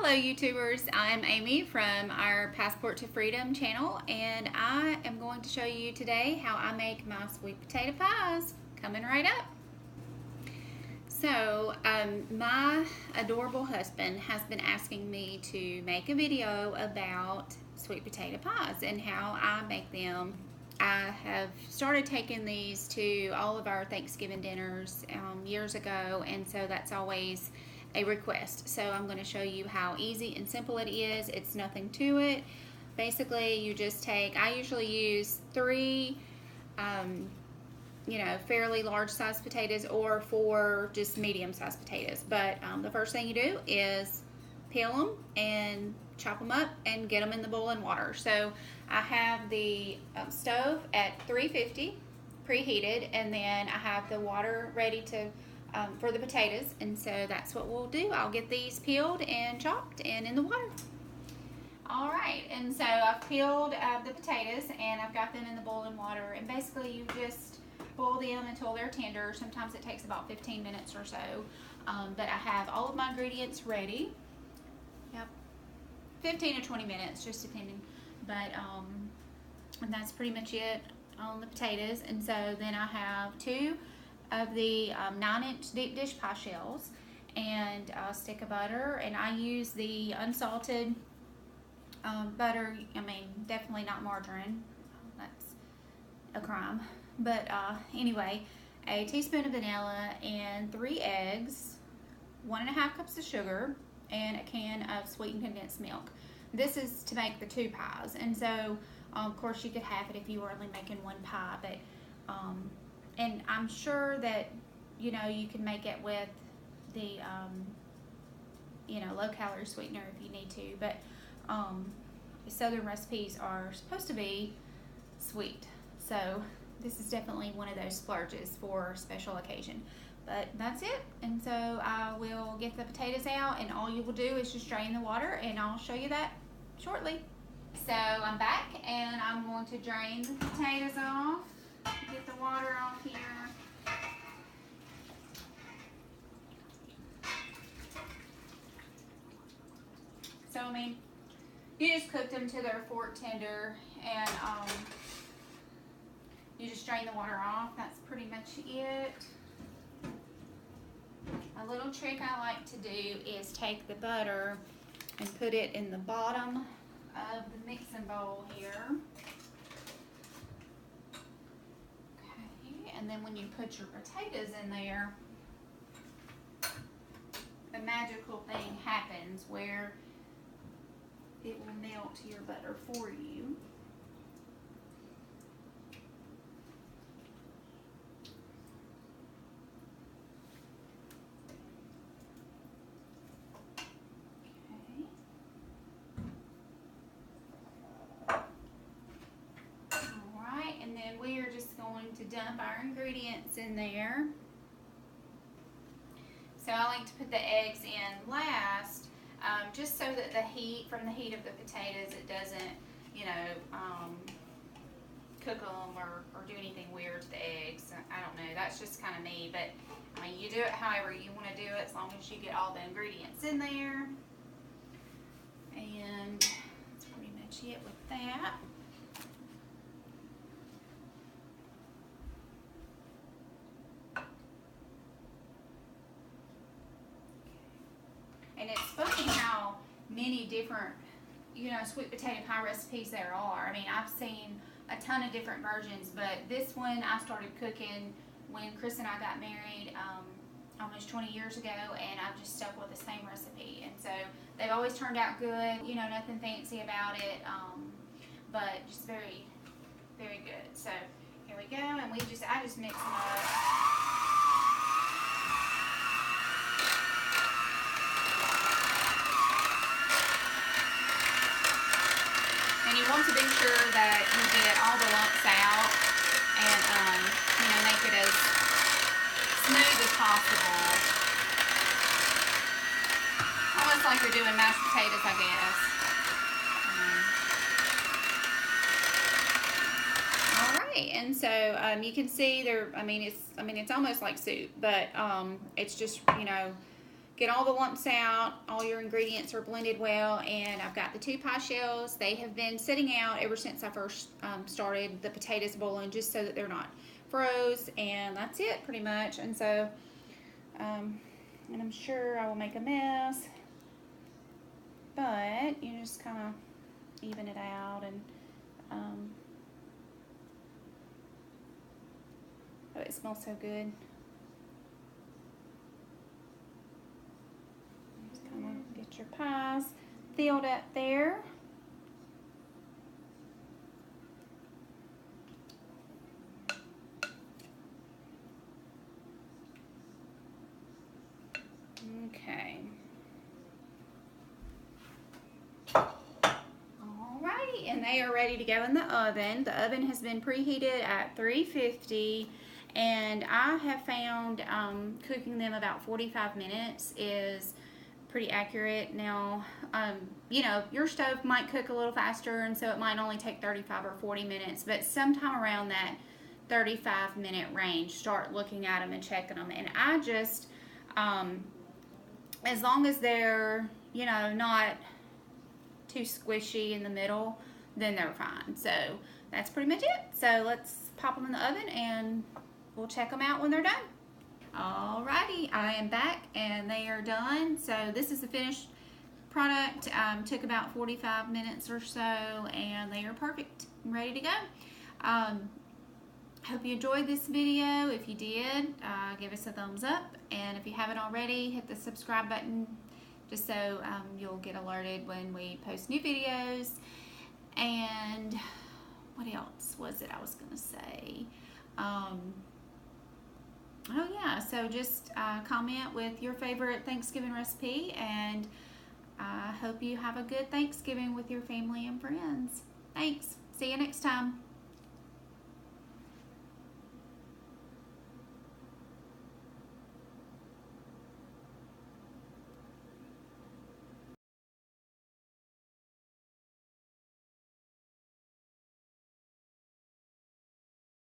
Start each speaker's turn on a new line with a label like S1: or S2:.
S1: Hello YouTubers, I'm Amy from our Passport to Freedom channel, and I am going to show you today how I make my sweet potato pies. Coming right up. So my adorable husband has been asking me to make a video about sweet potato pies and how I make them. I have started taking these to all of our Thanksgiving dinners years ago, and so that's always a request. So I'm going to show you how easy and simple it is. It's nothing to it. Basically, you just take, I usually use three fairly large sized potatoes or 4 just medium sized potatoes. But the first thing you do is peel them and chop them up and get them in the boiling water. So I have the stove at 350 preheated, and then I have the water ready to for the potatoes, and so that's what we'll do. I'll get these peeled and chopped and in the water. Alright, and so I've peeled the potatoes and I've got them in the boiling water, and basically you just boil them until they're tender. Sometimes it takes about 15 minutes or so, but I have all of my ingredients ready. Yep, 15 or 20 minutes, just depending, but and that's pretty much it on the potatoes. And so then I have 2 of the 9-inch deep dish pie shells and a stick of butter, and I use the unsalted butter. I mean, definitely not margarine, that's a crime, but anyway, a teaspoon of vanilla and 3 eggs, 1.5 cups of sugar, and a can of sweetened condensed milk. This is to make the 2 pies, and so of course you could have it if you were only making 1 pie, but and I'm sure that you can make it with the low calorie sweetener if you need to, but Southern recipes are supposed to be sweet, so this is definitely one of those splurges for special occasion. But that's it, and so I will get the potatoes out, and all you will do is just drain the water, and I'll show you that shortly. So I'm back, and I'm going to drain the potatoes off, get the water off here. So I mean, you just cooked them to their fork tender, and you just drain the water off. That's pretty much it. A little trick I like to do is take the butter and put it in the bottom of the mixing bowl here. Okay, and then when you put your potatoes in there, a magical thing happens where it will melt your butter for you. We are just going to dump our ingredients in there. So I like to put the eggs in last, just so that from the heat of the potatoes, it doesn't, cook them or do anything weird to the eggs. I don't know, that's just kind of me, but I mean, you do it however you want to do it, as long as you get all the ingredients in there. And that's pretty much it with that. And it's funny how many different, sweet potato pie recipes there are. I mean, I've seen a ton of different versions, but this one I started cooking when Chris and I got married almost 20 years ago, and I've just stuck with the same recipe. And so they've always turned out good, nothing fancy about it, but just very, very good. So here we go, and I just mix them up. You want to be sure that you get all the lumps out and, make it as smooth as possible. Almost like you're doing mashed potatoes, I guess. Alright, and so you can see there, it's almost like soup, but it's just, get all the lumps out, all your ingredients are blended well, and I've got the 2 pie shells. They have been sitting out ever since I first started the potatoes boiling, just so that they're not froze, and that's it pretty much. And so, and I'm sure I will make a mess, but you just kind of even it out, and oh, it smells so good. Just kind of get your pies filled up there. Okay. Alrighty, and they are ready to go in the oven. The oven has been preheated at 350, and I have found cooking them about 45 minutes is pretty accurate. Now, you know, your stove might cook a little faster, and so it might only take 35 or 40 minutes, but sometime around that 35-minute range, start looking at them and checking them. And I just, as long as they're, you know, not too squishy in the middle, then they're fine. So that's pretty much it. So let's pop them in the oven and we'll check them out when they're done. Alrighty, I am back and they are done. So this is the finished product. Took about 45 minutes or so, and they are perfect and ready to go. Hope you enjoyed this video. If you did, give us a thumbs up, and if you haven't already, hit the subscribe button just so you'll get alerted when we post new videos. And what else was it I was gonna say? Oh yeah, so just comment with your favorite Thanksgiving recipe, and I hope you have a good Thanksgiving with your family and friends. Thanks. See you next time.